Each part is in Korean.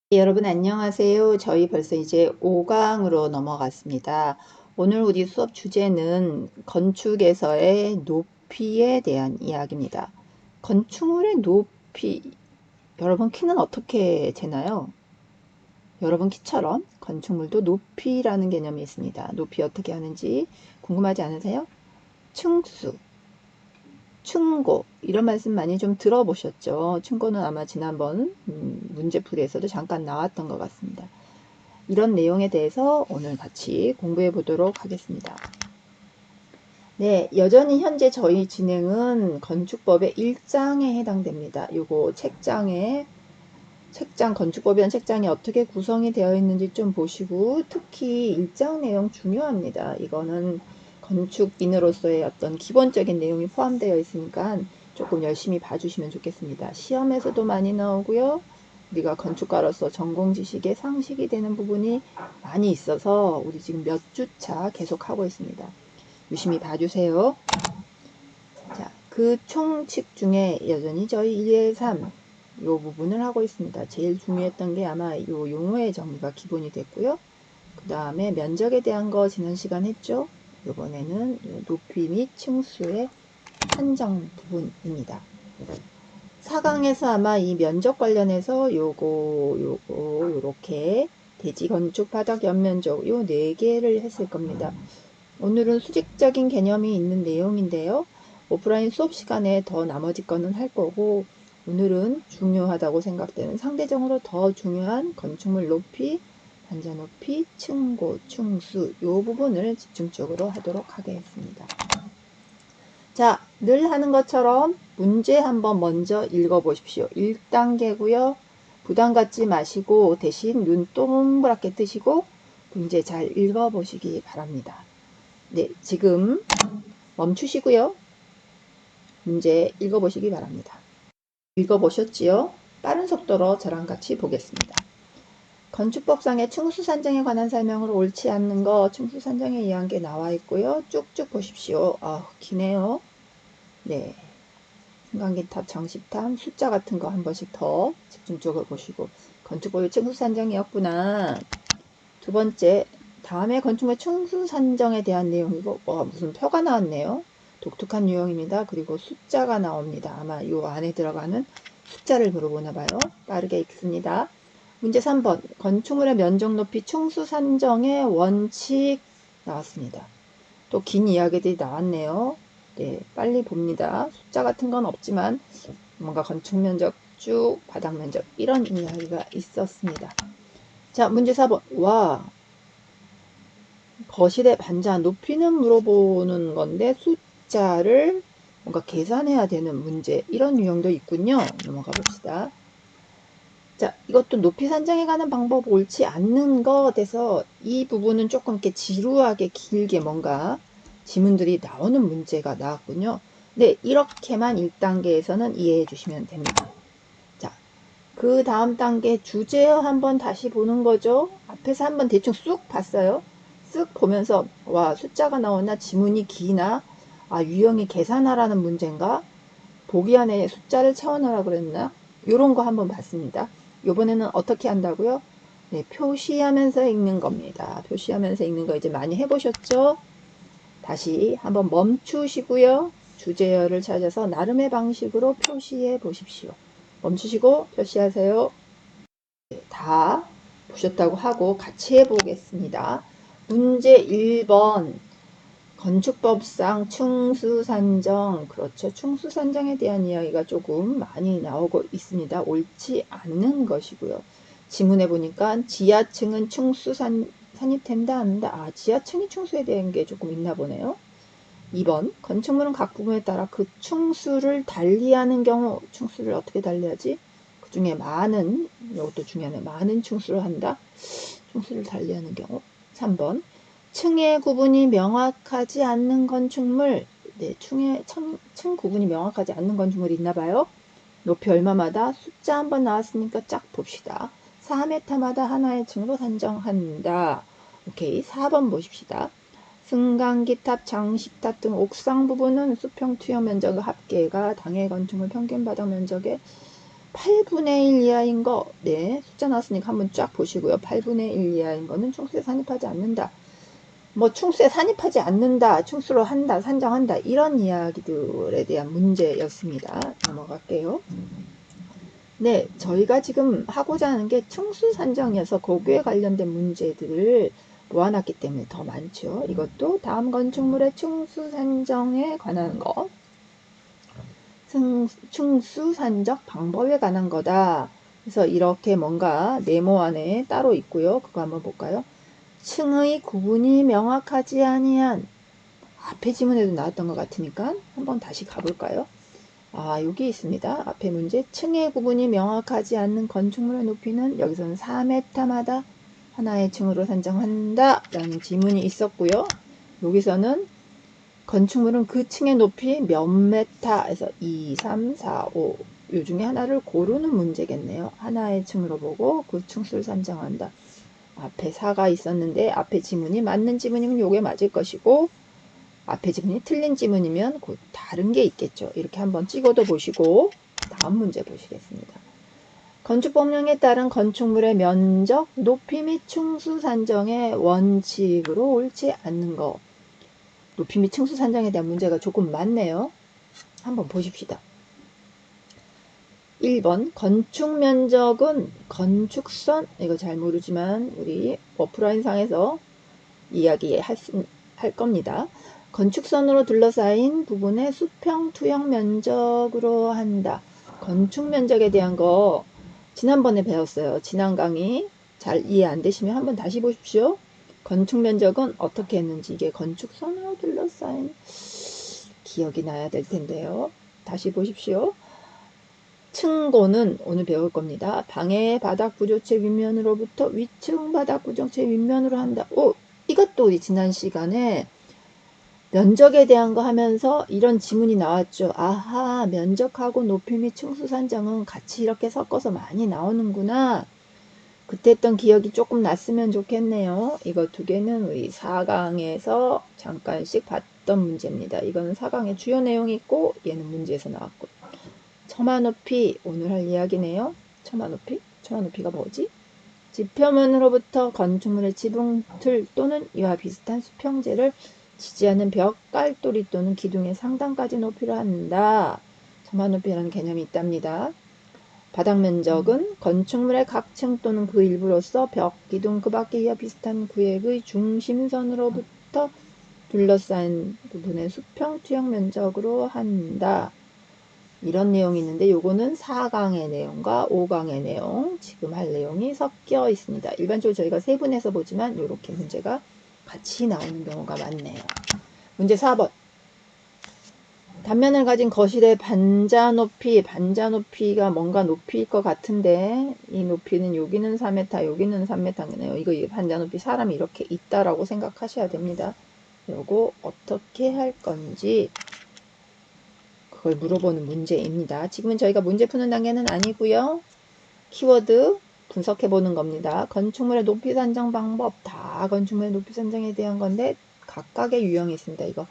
네, 여러분 안녕하세요. 저희 벌써 이제 5강으로 넘어갔습니다. 오늘 우리 수업 주제는 건축에서의 높이에 대한 이야기입니다. 건축물의 높이, 여러분 키는 어떻게 재나요? 여러분 키처럼 건축물도 높이라는 개념이 있습니다. 높이 어떻게 하는지 궁금하지 않으세요? 층수, 충고 이런 말씀 많이 좀 들어보셨죠? 충고는 아마 지난번 문제풀이에서도 잠깐 나왔던 것 같습니다. 이런 내용에 대해서 오늘 같이 공부해 보도록 하겠습니다. 네, 여전히 현재 저희 진행은 건축법의 1장에 해당됩니다. 요거 책장 건축법이란 책장이 어떻게 구성이 되어 있는지 좀 보시고, 특히 1장 내용 중요합니다. 이거는 건축인으로서의 어떤 기본적인 내용이 포함되어 있으니까 조금 열심히 봐주시면 좋겠습니다. 시험에서도 많이 나오고요. 우리가 건축가로서 전공 지식에 상식이 되는 부분이 많이 있어서 우리 지금 몇 주차 계속 하고 있습니다. 유심히 봐주세요. 자, 그 총칙 중에 여전히 저희 1, 2, 3 요 부분을 하고 있습니다. 제일 중요했던 게 아마 요 용어의 정리가 기본이 됐고요. 그 다음에 면적에 대한 거 지난 시간 했죠. 이번에는 높이 및 층수의 한정 부분입니다. 4강에서 아마 이 면적 관련해서 요렇게 대지 건축 바닥 연면적 요 4개를 했을 겁니다. 오늘은 수직적인 개념이 있는 내용인데요. 오프라인 수업 시간에 더 나머지 거는 할 거고, 오늘은 중요하다고 생각되는 상대적으로 더 중요한 건축물 높이, 단자 높이, 층고, 층수 요 부분을 집중적으로 하도록 하겠습니다. 자, 늘 하는 것처럼 문제 한번 먼저 읽어보십시오. 1단계고요. 부담 갖지 마시고 대신 눈 동그랗게 뜨시고 문제 잘 읽어보시기 바랍니다. 네, 지금 멈추시고요. 문제 읽어보시기 바랍니다. 읽어보셨지요? 빠른 속도로 저랑 같이 보겠습니다. 건축법상의 층수 산정에 관한 설명으로 옳지 않는 거 층수 산정에 의한 게 나와 있고요. 쭉쭉 보십시오. 기네요. 네. 승강기탑, 정식탑, 숫자 같은 거 한 번씩 더 집중적으로 보시고 건축법의 층수 산정이었구나. 두 번째, 다음에 건축물 층수 산정에 대한 내용이고 무슨 표가 나왔네요. 독특한 유형입니다. 그리고 숫자가 나옵니다. 아마 이 안에 들어가는 숫자를 물어보나 봐요. 빠르게 읽습니다. 문제 3번 건축물의 면적 높이 층수 산정의 원칙 나왔습니다. 또 긴 이야기들이 나왔네요. 네, 빨리 봅니다. 숫자 같은 건 없지만 뭔가 건축 면적 쭉 바닥 면적 이런 이야기가 있었습니다. 자, 문제 4번. 거실의 반자 높이는 물어보는 건데 숫자를 뭔가 계산해야 되는 문제 이런 유형도 있군요. 넘어가 봅시다. 자, 이것도 높이 산정해 가는 방법 옳지 않는 것에서 이 부분은 조금 이렇게 지루하게 길게 뭔가 지문들이 나오는 문제가 나왔군요. 네, 이렇게만 1단계에서는 이해해 주시면 됩니다. 자, 그 다음 단계 주제어 한번 다시 보는 거죠. 앞에서 한번 대충 쑥 봤어요. 쓱 보면서 숫자가 나오나 지문이 기나 유형이 계산하라는 문제인가 보기 안에 숫자를 채워넣으라 그랬나 요런 거 한번 봤습니다. 요번에는 어떻게 한다고요? 네, 표시하면서 읽는 겁니다. 표시하면서 읽는 거 이제 많이 해보셨죠? 다시 한번 멈추시고요. 주제어를 찾아서 나름의 방식으로 표시해 보십시오. 멈추시고 표시하세요. 네, 다 보셨다고 하고 같이 해보겠습니다. 문제 1번 건축법상 충수산정, 그렇죠. 충수산정에 대한 이야기가 조금 많이 나오고 있습니다. 옳지 않는 것이고요. 지문에 보니까 지하층은 산입된다, 안 된다. 지하층이 충수에 대한 게 조금 있나 보네요. 2번, 건축물은 각 부분에 따라 그 충수를 달리하는 경우, 충수를 어떻게 달리하지? 그 중에 이것도 중요하네. 많은 충수를 한다. 충수를 달리하는 경우. 3번, 층의 구분이 명확하지 않는 건축물. 네, 층 구분이 명확하지 않는 건축물이 있나 봐요. 높이 얼마마다 숫자 한번 나왔으니까 쫙 봅시다. 4m마다 하나의 층으로 산정한다. 오케이. 4번 보십시다. 승강기탑, 장식탑 등 옥상 부분은 수평 투여 면적 합계가 당해 건축물 평균 바닥 면적의 8분의 1 이하인 거, 네, 숫자 나왔으니까 한번 쫙 보시고요. 8분의 1 이하인 거는 충수에 산입하지 않는다. 뭐 충수에 산입하지 않는다, 충수로 한다, 산정한다, 이런 이야기들에 대한 문제였습니다. 넘어갈게요. 네, 저희가 지금 하고자 하는 게 충수 산정이어서 거기에 관련된 문제들을 모아놨기 때문에 더 많죠. 이것도 다음 건축물의 충수 산정에 관한 거, 충수 산정 방법에 관한 거다. 그래서 이렇게 뭔가 네모 안에 따로 있고요. 그거 한번 볼까요? 층의 구분이 명확하지 아니한, 앞에 지문에도 나왔던 것 같으니까 한번 다시 가볼까요? 아, 여기 있습니다. 앞에 문제. 층의 구분이 명확하지 않는 건축물의 높이는 여기서는 4m마다 하나의 층으로 산정한다 라는 지문이 있었고요. 여기서는 건축물은 그 층의 높이 몇 메타에서 2, 3, 4, 5, 요 중에 하나를 고르는 문제겠네요. 하나의 층으로 보고 그 층수를 산정한다. 앞에 4가 있었는데 앞에 지문이 맞는 지문이면 요게 맞을 것이고, 앞에 지문이 틀린 지문이면 곧 다른 게 있겠죠. 이렇게 한번 찍어도 보시고 다음 문제 보시겠습니다. 건축법령에 따른 건축물의 면적, 높이 및 층수 산정의 원칙으로 옳지 않는 거. 높이 및 층수 산정에 대한 문제가 조금 많네요. 한번 보십시다. 1번 건축 면적은 건축선, 이거 잘 모르지만 우리 오프라인 상에서 이야기할 겁니다. 건축선으로 둘러싸인 부분의 수평 투영 면적으로 한다. 건축 면적에 대한 거 지난번에 배웠어요. 지난 강의 잘 이해 안 되시면 한번 다시 보십시오. 건축 면적은 어떻게 했는지, 이게 건축선으로 둘러싸인, 기억이 나야 될 텐데요. 다시 보십시오. 층고는 오늘 배울 겁니다. 방해 바닥 구조체 윗면으로부터 위층 바닥 구조체 윗면으로 한다. 오, 이것도 우리 지난 시간에 면적에 대한 거 하면서 이런 지문이 나왔죠. 아하, 면적하고 높이 및 층수 산정은 같이 이렇게 섞어서 많이 나오는구나. 그때 했던 기억이 조금 났으면 좋겠네요. 이거 두 개는 우리 4강에서 잠깐씩 봤던 문제입니다. 이거는 4강의 주요 내용이 있고 얘는 문제에서 나왔고. 처마 높이, 오늘 할 이야기네요. 처마 높이? 처마 높이가 뭐지? 지표면으로부터 건축물의 지붕, 틀 또는 이와 비슷한 수평재를 지지하는 벽, 깔돌이 또는 기둥의 상단까지 높이를 한다. 처마 높이라는 개념이 있답니다. 바닥 면적은 건축물의 각 층 또는 그 일부로서 벽, 기둥, 그 밖에 이와 비슷한 구획의 중심선으로부터 둘러싼 부분의 수평 투영 면적으로 한다. 이런 내용이 있는데 요거는 4강의 내용과 5강의 내용, 지금 할 내용이 섞여 있습니다. 일반적으로 저희가 세분해서 보지만 이렇게 문제가 같이 나오는 경우가 많네요. 문제 4번. 단면을 가진 거실의 반자 높이가 뭔가 높이일 것 같은데 이 높이는 여기는 4m, 여기는 3m네요. 이거 반자 높이 사람이 이렇게 있다라고 생각하셔야 됩니다. 요거 어떻게 할 건지 그걸 물어보는 문제입니다. 지금은 저희가 문제 푸는 단계는 아니고요. 키워드 분석해 보는 겁니다. 건축물의 높이 산정 방법, 다 건축물의 높이 산정에 대한 건데 각각의 유형이 있습니다. 이거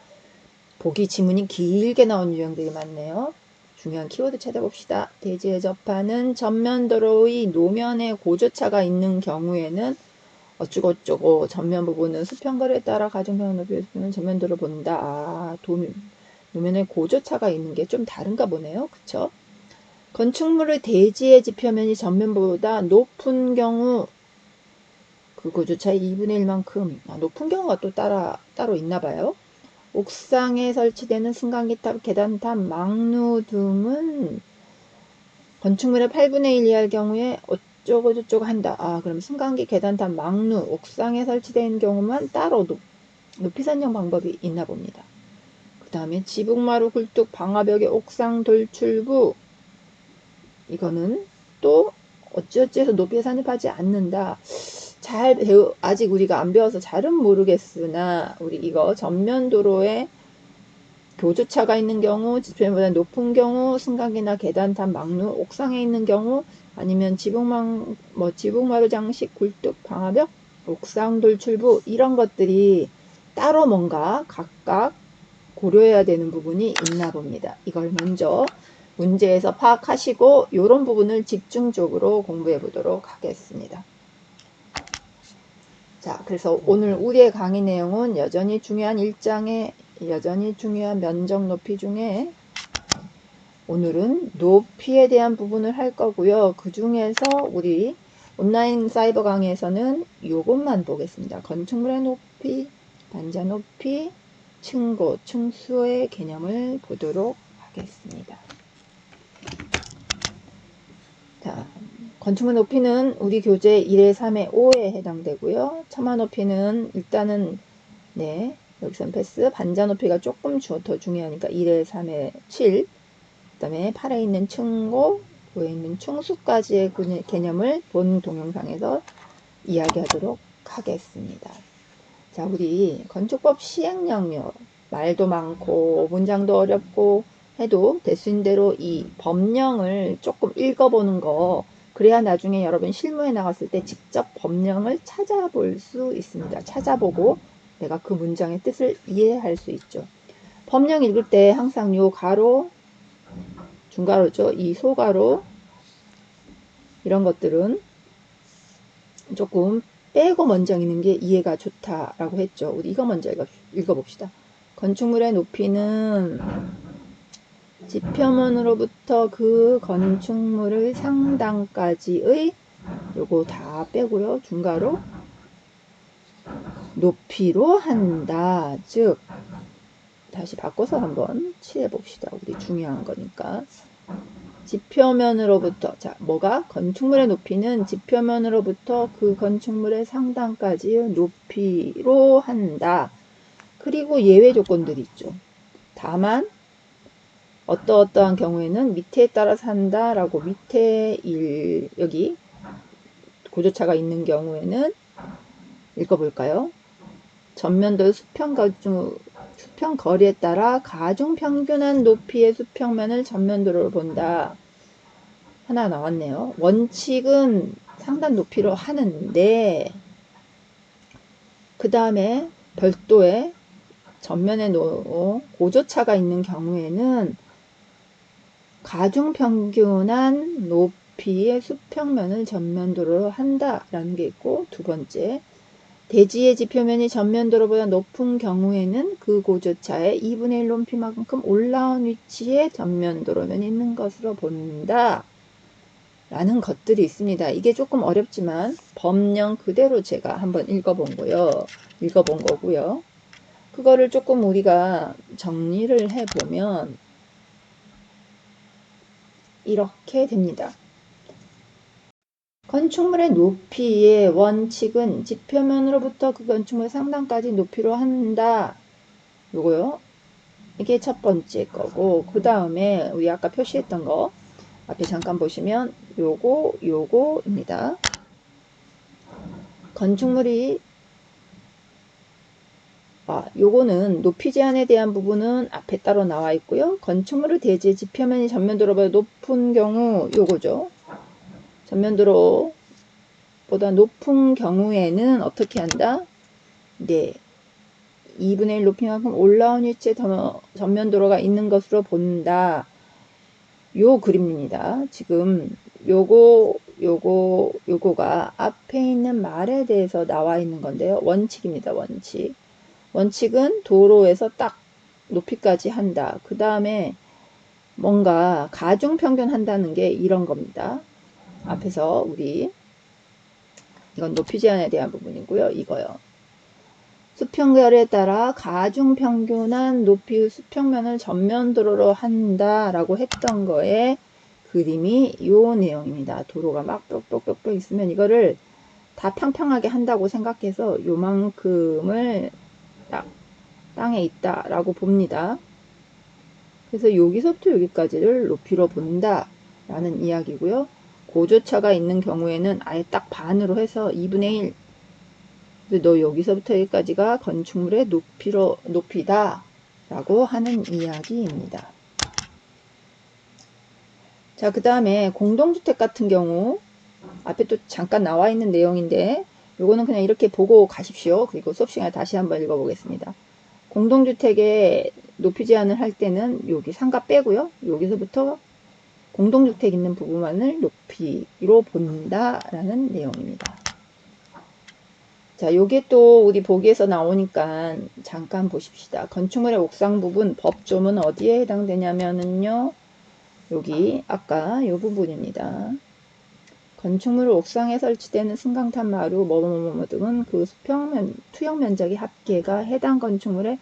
보기 지문이 길게 나온 유형들이 많네요. 중요한 키워드 찾아봅시다. 대지에 접하는 전면 도로의 노면에 고조차가 있는 경우에는 어쩌고저쩌고, 전면 부분은 수평거리에 따라 가중평 높이는 전면 도로 본다. 아, 노면에 고조차가 있는 게 좀 다른가 보네요. 그쵸? 건축물의 대지의 지표면이 전면보다 높은 경우 그 고조차의 2분의 1만큼, 높은 경우가 또 따로 있나 봐요. 옥상에 설치되는 승강기탑, 계단탑, 망루 등은 건축물의 8분의 1 이하일 경우에 어쩌고저쩌고 한다. 아, 그럼 승강기, 계단탑, 망루, 옥상에 설치된 경우만 따로 높이 산정 방법이 있나 봅니다. 그 다음에 지붕마루, 굴뚝, 방화벽의 옥상 돌출부, 이거는 또 어찌어찌해서 높이에 산입하지 않는다. 아직 우리가 안 배워서 잘은 모르겠으나 우리 이거 전면도로에 교주차가 있는 경우, 지표면보다 높은 경우, 승강기나 계단탑, 막루, 옥상에 있는 경우, 아니면 지붕마루 장식, 굴뚝, 방화벽, 옥상 돌출부, 이런 것들이 따로 뭔가 각각 고려해야 되는 부분이 있나 봅니다. 이걸 먼저 문제에서 파악하시고 이런 부분을 집중적으로 공부해 보도록 하겠습니다. 자, 그래서 오늘 우리의 강의 내용은 여전히 중요한 면적 높이 중에 오늘은 높이에 대한 부분을 할 거고요. 그 중에서 우리 온라인 사이버 강의에서는 이것만 보겠습니다. 건축물의 높이, 반자 높이, 층고, 층수의 개념을 보도록 하겠습니다. 자, 건축물 높이는 우리 교재 1의 3의 5에 해당되고요. 처마 높이는 일단은 네, 여기선 패스. 반자 높이가 조금 더 중요하니까 1의 3의 7. 그 다음에 8에 있는 층고, 9에 있는 층수까지의 개념을 본 동영상에서 이야기하도록 하겠습니다. 자, 우리 건축법 시행령요. 말도 많고 문장도 어렵고 해도 대수인 대로 이 법령을 조금 읽어보는 거, 그래야 나중에 여러분 실무에 나갔을 때 직접 법령을 찾아볼 수 있습니다. 찾아보고 내가 그 문장의 뜻을 이해할 수 있죠. 법령 읽을 때 항상 요 가로, 중가로죠. 이 소가로 이런 것들은 조금 빼고 먼저 읽는 게 이해가 좋다라고 했죠. 우리 이거 먼저 읽어봅시다. 건축물의 높이는 지표면으로부터 그 건축물의 상단까지의 요거 다 빼고요. 중가로 높이로 한다. 즉 다시 바꿔서 한번 칠해 봅시다. 우리 중요한 거니까. 지표면으로부터, 자, 뭐가? 건축물의 높이는 지표면으로부터 그 건축물의 상단까지의 높이로 한다. 그리고 예외 조건들이 있죠. 다만 어떠한 경우에는 밑에 따라서 한다라고, 밑에 여기 고조차가 있는 경우에는 읽어볼까요? 전면도 수평 거리에 따라 가중평균한 높이의 수평면을 전면도로를 본다. 하나 나왔네요. 원칙은 상단 높이로 하는데 그 다음에 별도의 전면에 고조차가 있는 경우에는 가중평균한 높이의 수평면을 전면도로로 한다라는 게 있고, 두 번째, 대지의 지표면이 전면도로보다 높은 경우에는 그 고조차의 2분의 1 높이만큼 올라온 위치에 전면도로면이 있는 것으로 본다 라는 것들이 있습니다. 이게 조금 어렵지만 법령 그대로 제가 한번 읽어본 거고요. 그거를 조금 우리가 정리를 해보면 이렇게 됩니다. 건축물의 높이의 원칙은 지표면으로부터 그 건축물 상단까지 높이로 한다. 요거요. 이게 첫 번째 거고, 그 다음에 우리 아까 표시했던 거 앞에 잠깐 보시면 요거입니다. 건축물이 요거는 높이 제한에 대한 부분은 앞에 따로 나와 있고요. 건축물의 대지의 지표면이 전면도로보다 높은 경우 요거죠. 전면도로보다 높은 경우에는 어떻게 한다? 네, 2분의 1 높이만큼 올라온 위치에 전면도로가 있는 것으로 본다. 요 그림입니다. 지금 요거가 앞에 있는 말에 대해서 나와 있는 건데요. 원칙입니다. 원칙은 도로에서 딱 높이까지 한다. 그 다음에 뭔가 가중평균 한다는 게 이런 겁니다. 앞에서 우리 이건 높이 제한에 대한 부분이고요. 이거요. 수평결에 따라 가중평균한 높이의 수평면을 전면도로로 한다라고 했던 거에 그림이 요 내용입니다. 도로가 막 뾱뾱뾱뾱 있으면 이거를 다 평평하게 한다고 생각해서 요만큼을 딱 땅에 있다라고 봅니다. 그래서 여기서부터 여기까지를 높이로 본다 라는 이야기고요. 고조차가 있는 경우에는 아예 딱 반으로 해서 2분의 1, 너 여기서부터 여기까지가 건축물의 높이다 라고 하는 이야기입니다. 자, 그 다음에 공동주택 같은 경우 앞에 또 잠깐 나와 있는 내용인데 요거는 그냥 이렇게 보고 가십시오. 그리고 수업 시간에 다시 한번 읽어보겠습니다. 공동주택의 높이 제한을 할 때는 여기 상가 빼고요. 여기서부터 공동주택 있는 부분만을 높이로 본다라는 내용입니다. 자, 요게 또 우리 보기에서 나오니까 잠깐 보십시다. 건축물의 옥상 부분 법조문 어디에 해당되냐면은요, 여기 아까 요 부분입니다. 건축물 옥상에 설치되는 승강탄 마루 뭐뭐뭐 등은 그 투영 면적의 합계가 해당 건축물의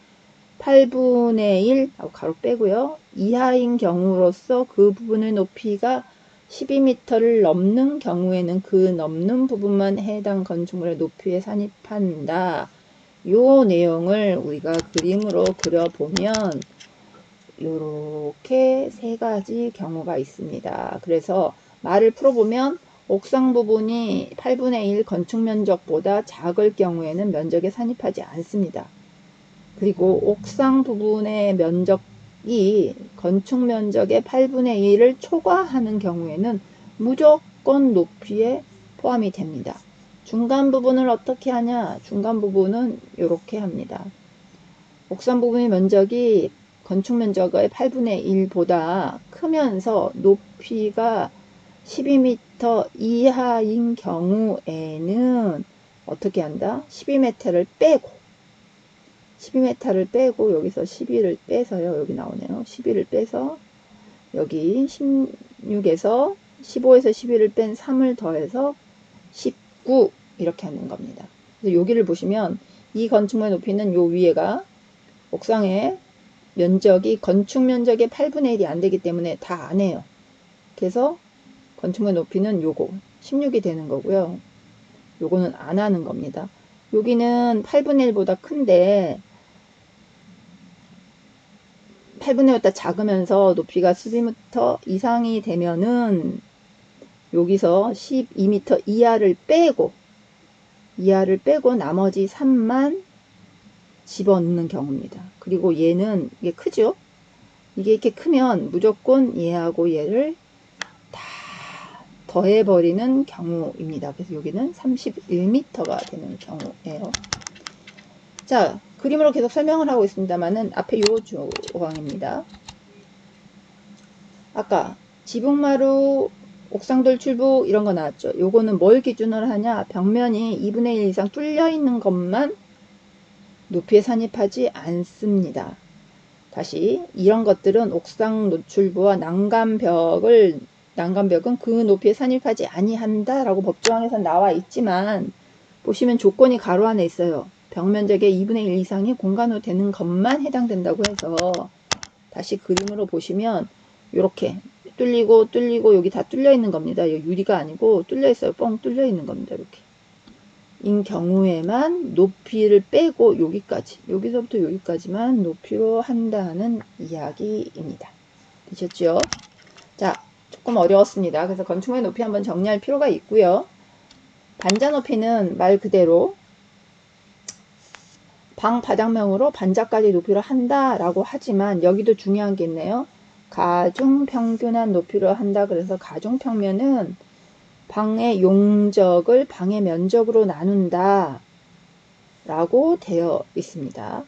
8분의 1 가로 빼고요. 이하인 경우로서 그 부분의 높이가 12m를 넘는 경우에는 그 넘는 부분만 해당 건축물의 높이에 산입한다. 요 내용을 우리가 그림으로 그려보면 이렇게 세 가지 경우가 있습니다. 그래서 말을 풀어보면 옥상 부분이 8분의 1 건축 면적보다 작을 경우에는 면적에 산입하지 않습니다. 그리고 옥상 부분의 면적이 건축 면적의 8분의 1을 초과하는 경우에는 무조건 높이에 포함이 됩니다. 중간 부분을 어떻게 하냐? 중간 부분은 이렇게 합니다. 옥상 부분의 면적이 건축 면적의 8분의 1보다 크면서 높이가 12m 이하인 경우에는 어떻게 한다? 12m를 빼고 여기서 12를 빼서요. 여기 나오네요. 12를 빼서 여기 16에서 15에서 12를 뺀 3을 더해서 19 이렇게 하는 겁니다. 그래서 여기를 보시면 이 건축물의 높이는 요 위에가 옥상의 면적이 건축 면적의 8분의 1이 안 되기 때문에 다 안 해요. 그래서 건축물의 높이는 요거 16이 되는 거고요. 요거는 안 하는 겁니다. 여기는 8분의 1보다 큰데 8분의 1보다 작으면서 높이가 12m 이상이 되면은 여기서 12m 이하를 빼고 나머지 3만 집어넣는 경우입니다. 그리고 얘는 이게 크죠? 이게 이렇게 크면 무조건 얘하고 얘를 다 더해버리는 경우입니다. 그래서 여기는 31m가 되는 경우예요. 자, 그림으로 계속 설명을 하고 있습니다만은 앞에 요 조항입니다. 아까 지붕마루, 옥상돌 출부 이런 거 나왔죠. 요거는 뭘 기준으로 하냐? 벽면이 2분의 1 이상 뚫려 있는 것만 높이에 산입하지 않습니다. 다시 이런 것들은 옥상 노출부와 난간벽은 그 높이에 산입하지 아니한다 라고 법조항에서 나와 있지만 보시면 조건이 가로 안에 있어요. 벽면적의 2분의 1 이상이 공간으로 되는 것만 해당된다고 해서 다시 그림으로 보시면 이렇게 뚫리고 여기 다 뚫려 있는 겁니다. 여기 유리가 아니고 뚫려 있어요. 뻥 뚫려 있는 겁니다. 이렇게 인 경우에만 높이를 빼고 여기서부터 여기까지만 높이로 한다는 이야기입니다. 되셨죠? 자, 조금 어려웠습니다. 그래서 건축물의 높이 한번 정리할 필요가 있고요. 반자 높이는 말 그대로 방 바닥면으로 반자까지 높이를 한다라고 하지만 여기도 중요한 게 있네요. 가중평균한 높이로 한다. 그래서 가중평면은 방의 용적을 방의 면적으로 나눈다 라고 되어 있습니다.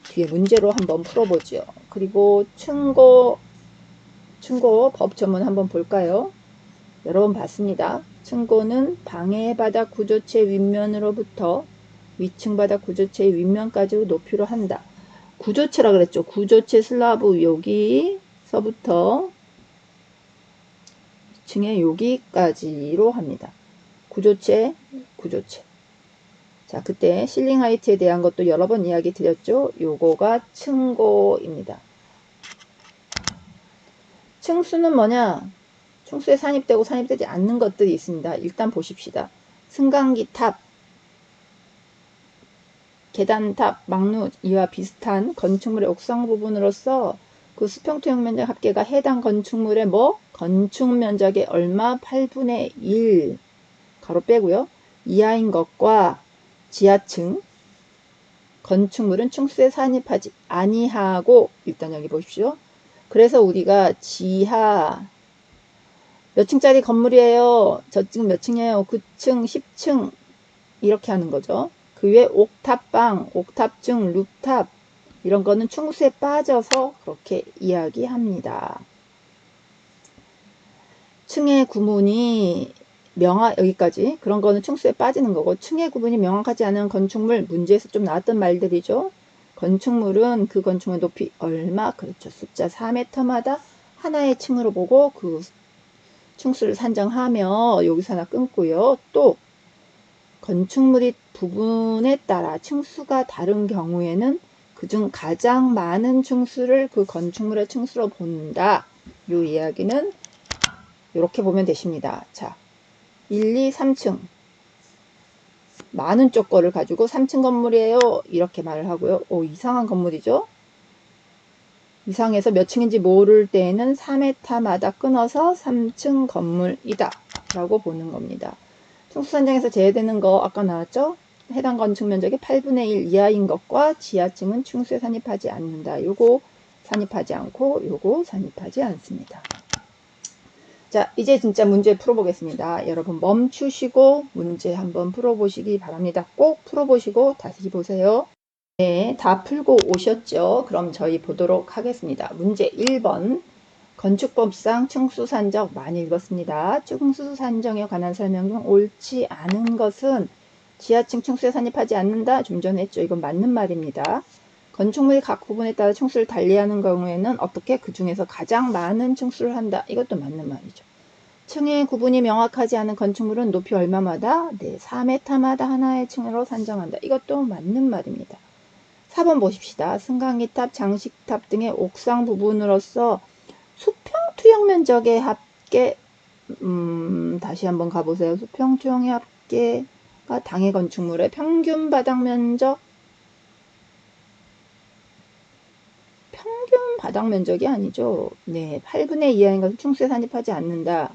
뒤에 문제로 한번 풀어보죠. 그리고 층고 법조문 한번 볼까요? 여러 번 봤습니다. 층고는 방의 바닥 구조체 윗면으로부터 위층 바닥 구조체의 윗면까지 높이로 한다. 구조체라 그랬죠. 구조체 슬라브 여기서부터 층의 여기까지로 합니다. 구조체. 자, 그때 실링 하이트에 대한 것도 여러 번 이야기 드렸죠. 요거가 층고입니다. 층수는 뭐냐? 층수에 산입되고 산입되지 않는 것들이 있습니다. 일단 보십시다. 승강기 탑, 계단탑, 막루 이와 비슷한 건축물의 옥상 부분으로서 그 수평투영 면적 합계가 해당 건축물의 건축 면적의 얼마 8분의 1 가로 빼고요. 이하인 것과 지하층 건축물은 층수에 산입하지 아니하고 일단 여기 보십시오. 그래서 우리가 지하 몇 층짜리 건물이에요. 저층 몇 층이에요. 9층, 10층 이렇게 하는 거죠. 그 외에 옥탑방, 옥탑층, 루프탑 이런 거는 층수에 빠져서 그렇게 이야기합니다. 층의 구분이 여기까지 그런 거는 층수에 빠지는 거고, 층의 구분이 명확하지 않은 건축물, 문제에서 좀 나왔던 말들이죠. 건축물은 그 건축물 높이 얼마, 그렇죠. 숫자 4m마다 하나의 층으로 보고 그 층수를 산정하며 여기서 하나 끊고요. 또 건축물이 부분에 따라 층수가 다른 경우에는 그중 가장 많은 층수를 그 건축물의 층수로 본다. 이 이야기는 이렇게 보면 되십니다. 자, 1, 2, 3층 많은 쪽 거를 가지고 3층 건물이에요. 이렇게 말을 하고요. 이상한 건물이죠. 이상해서 몇 층인지 모를 때에는 4m마다 끊어서 3층 건물이다 라고 보는 겁니다. 층수 산정에서 제외되는 거 아까 나왔죠? 해당 건축 면적의 8분의 1 이하인 것과 지하층은 층수에 산입하지 않는다. 요거 산입하지 않고 요거 산입하지 않습니다. 자, 이제 진짜 문제 풀어보겠습니다. 여러분 멈추시고 문제 한번 풀어보시기 바랍니다. 꼭 풀어보시고 다시 보세요. 네, 다 풀고 오셨죠? 그럼 저희 보도록 하겠습니다. 문제 1번. 건축법상 층수 산정 많이 읽었습니다. 층수 산정에 관한 설명 중 옳지 않은 것은 지하층 층수에 산입하지 않는다. 좀 전에 했죠. 이건 맞는 말입니다. 건축물이 각 부분에 따라 층수를 달리하는 경우에는 어떻게 그 중에서 가장 많은 층수를 한다. 이것도 맞는 말이죠. 층의 구분이 명확하지 않은 건축물은 높이 얼마마다? 네, 4m마다 하나의 층으로 산정한다. 이것도 맞는 말입니다. 4번 보십시다. 승강기탑, 장식탑 등의 옥상 부분으로서 수평 투영 면적의 합계, 다시 한번 가보세요. 수평 투영의 합계가 당해 건축물의 평균 바닥 면적, 평균 바닥 면적이 아니죠. 네, 8분의 2 이하인 것은 층수에 산입하지 않는다.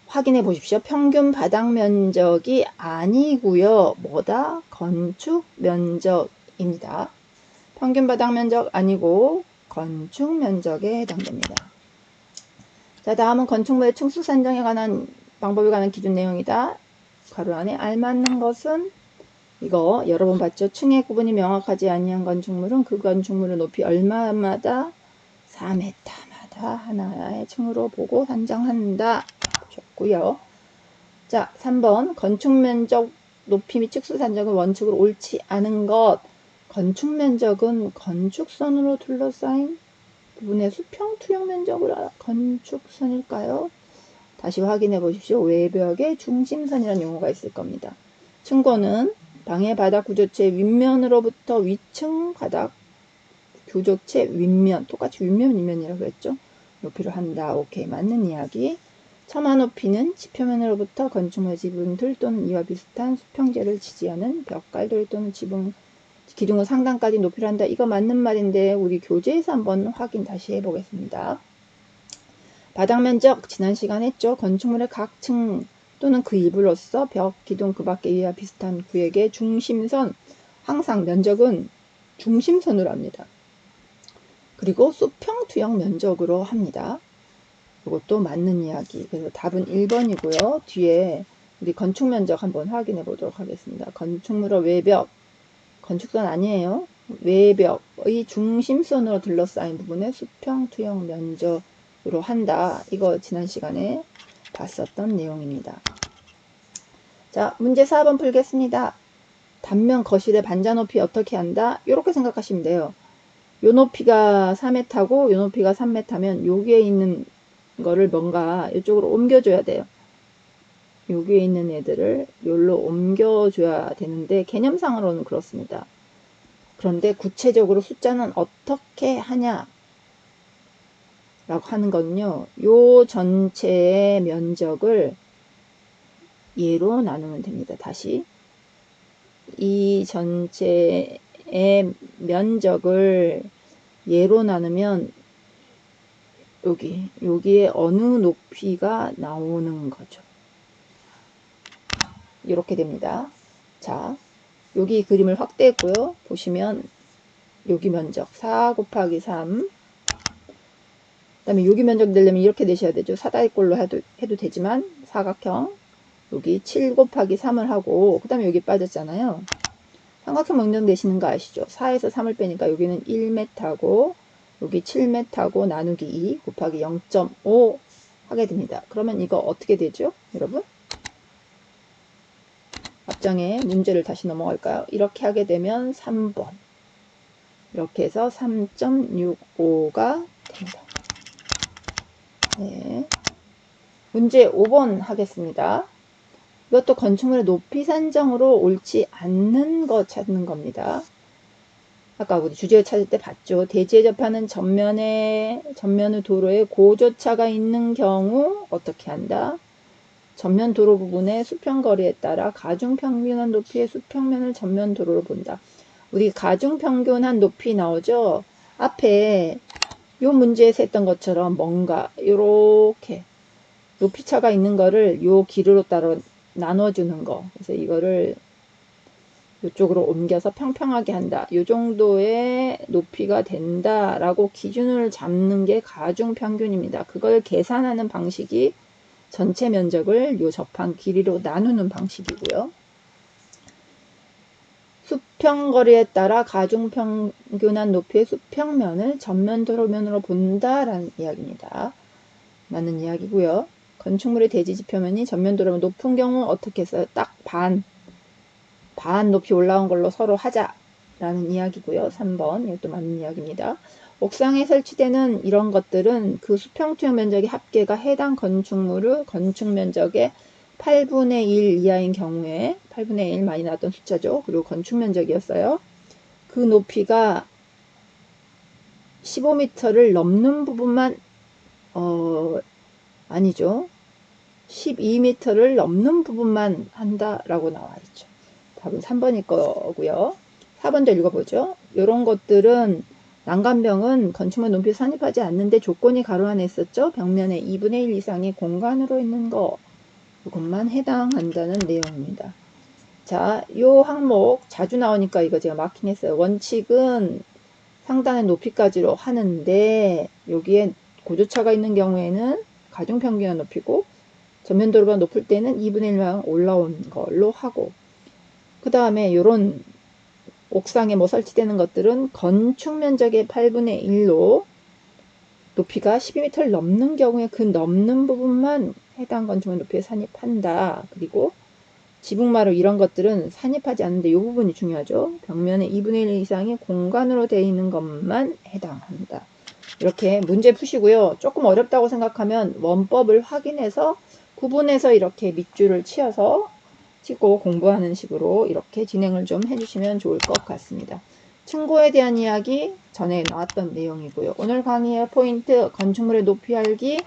확인해 보십시오. 평균 바닥 면적이 아니고요. 뭐다? 건축 면적입니다. 평균 바닥 면적 아니고 건축 면적에 해당됩니다. 자, 다음은 건축물의 층수 산정에 관한 방법에 관한 기준 내용이다. 가로 안에 알맞는 것은 이거 여러 번 봤죠. 층의 구분이 명확하지 아니한 건축물은 그 건축물의 높이 얼마마다 4m마다 하나의 층으로 보고 산정한다. 보셨고요. 자, 3번 건축 면적 높이 및 층수 산정은 원칙으로 옳지 않은 것. 건축 면적은 건축선으로 둘러싸인 부분의 수평 투영 면적을 건축선일까요? 다시 확인해 보십시오. 외벽의 중심선이라는 용어가 있을 겁니다. 층고는 방해 바닥 구조체 윗면으로부터 위층 바닥 구조체 윗면, 똑같이 윗면, 윗면이라고 그랬죠? 높이를 한다. 오케이, 맞는 이야기. 처마 높이는 지표면으로부터 건축물 지붕들 또는 이와 비슷한 수평재를 지지하는 벽갈돌 또는 지붕 기둥의 상단까지 높이를 한다. 이거 맞는 말인데 우리 교재에서 한번 확인 다시 해보겠습니다. 바닥 면적 지난 시간 했죠. 건축물의 각 층 또는 그 일부로서 벽, 기둥 그 밖에 이와 비슷한 구역의 중심선, 항상 면적은 중심선으로 합니다. 그리고 수평 투영 면적으로 합니다. 이것도 맞는 이야기. 그래서 답은 1번이고요. 뒤에 우리 건축 면적 한번 확인해 보도록 하겠습니다. 건축물의 외벽, 건축선 아니에요. 외벽의 중심선으로 둘러싸인 부분의 수평 투영 면적으로 한다. 이거 지난 시간에 봤었던 내용입니다. 자, 문제 4번 풀겠습니다. 단면 거실의 반자 높이 어떻게 한다? 이렇게 생각하시면 돼요. 요 높이가 4m고 요 높이가 3m면 여기에 있는 거를 뭔가 이쪽으로 옮겨줘야 돼요. 여기에 있는 애들을 여기로 옮겨줘야 되는데 개념상으로는 그렇습니다. 그런데 구체적으로 숫자는 어떻게 하냐 라고 하는 거는요. 요 전체의 면적을 얘로 나누면 됩니다. 다시 이 전체의 면적을 얘로 나누면 여기에 어느 높이가 나오는 거죠. 이렇게 됩니다. 자, 여기 그림을 확대했고요. 보시면 여기 면적 4 곱하기 3. 그 다음에 여기 면적 내려면 이렇게 내셔야 되죠. 사다리꼴로 해도 되지만 사각형 여기 7 곱하기 3을 하고 그 다음에 여기 빠졌잖아요. 삼각형 명령 되시는 거 아시죠? 4에서 3을 빼니까 여기는 1m고 여기 7m고 나누기 2 곱하기 0.5 하게 됩니다. 그러면 이거 어떻게 되죠, 여러분? 앞장에 문제를 다시 넘어갈까요? 이렇게 하게 되면 3번. 이렇게 해서 3.65가 됩니다. 네. 문제 5번 하겠습니다. 이것도 건축물의 높이 산정으로 옳지 않는 거 찾는 겁니다. 아까 우리 주제 찾을 때 봤죠. 대지에 접하는 전면의 도로에 고조차가 있는 경우 어떻게 한다? 전면 도로 부분의 수평거리에 따라 가중평균한 높이의 수평면을 전면 도로로 본다. 우리 가중평균한 높이 나오죠? 앞에 요 문제에서 했던 것처럼 뭔가 요렇게 높이차가 있는 거를 요 길이로 따라 나눠주는 거. 그래서 이거를 이쪽으로 옮겨서 평평하게 한다. 이 정도의 높이가 된다라고 기준을 잡는 게 가중평균입니다. 그걸 계산하는 방식이 전체 면적을 요 접한 길이로 나누는 방식이고요. 수평거리에 따라 가중평균한 높이의 수평면을 전면 도로면으로 본다라는 이야기입니다. 맞는 이야기고요. 건축물의 대지지표면이 전면 도로면 높은 경우 어떻게 했어요? 딱 반 높이 올라온 걸로 서로 하자라는 이야기고요. 3번 이것도 맞는 이야기입니다. 옥상에 설치되는 이런 것들은 그 수평투영 면적의 합계가 해당 건축물의 건축 면적의 8분의 1 이하인 경우에 8분의 1 많이 나왔던 숫자죠. 그리고 건축 면적이었어요. 그 높이가 15m를 넘는 부분만 아니죠. 12m를 넘는 부분만 한다라고 나와 있죠. 답은 3번일 거고요. 4번도 읽어보죠. 이런 것들은 난간병은 건축물 높이 산입하지 않는데 조건이 가로 안에 있었죠. 벽면의 2분의 1 이상의 공간으로 있는 거 그것만 해당한다는 내용입니다. 자, 이 항목 자주 나오니까 이거 제가 마킹했어요. 원칙은 상단의 높이까지로 하는데 여기에 고조차가 있는 경우에는 가중평균한 높이고 전면 도로가 높을 때는 2분의 1만 올라온 걸로 하고 그 다음에 요런 옥상에 뭐 설치되는 것들은 건축 면적의 8분의 1로 높이가 12m를 넘는 경우에 그 넘는 부분만 해당 건축물 높이에 산입한다. 그리고 지붕마루 이런 것들은 산입하지 않는데 이 부분이 중요하죠. 벽면의 2분의 1 이상의 공간으로 되어 있는 것만 해당한다. 이렇게 문제 푸시고요. 조금 어렵다고 생각하면 원법을 확인해서 구분해서 이렇게 밑줄을 치어서 치고 공부하는 식으로 이렇게 진행을 좀 해주시면 좋을 것 같습니다. 층고에 대한 이야기 전에 나왔던 내용이고요. 오늘 강의의 포인트 건축물의 높이 알기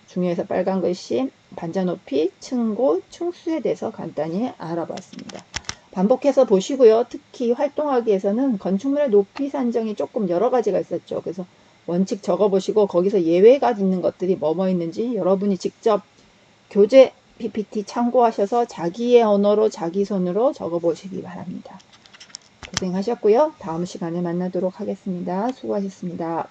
중요해서 빨간 글씨 반자 높이, 층고, 층수에 대해서 간단히 알아봤습니다. 반복해서 보시고요. 특히 활동하기에서는 건축물의 높이 산정이 조금 여러 가지가 있었죠. 그래서 원칙 적어보시고 거기서 예외가 있는 것들이 뭐뭐 있는지 여러분이 직접 교재 PPT 참고하셔서 자기의 언어로 자기 손으로 적어보시기 바랍니다. 고생하셨고요. 다음 시간에 만나도록 하겠습니다. 수고하셨습니다.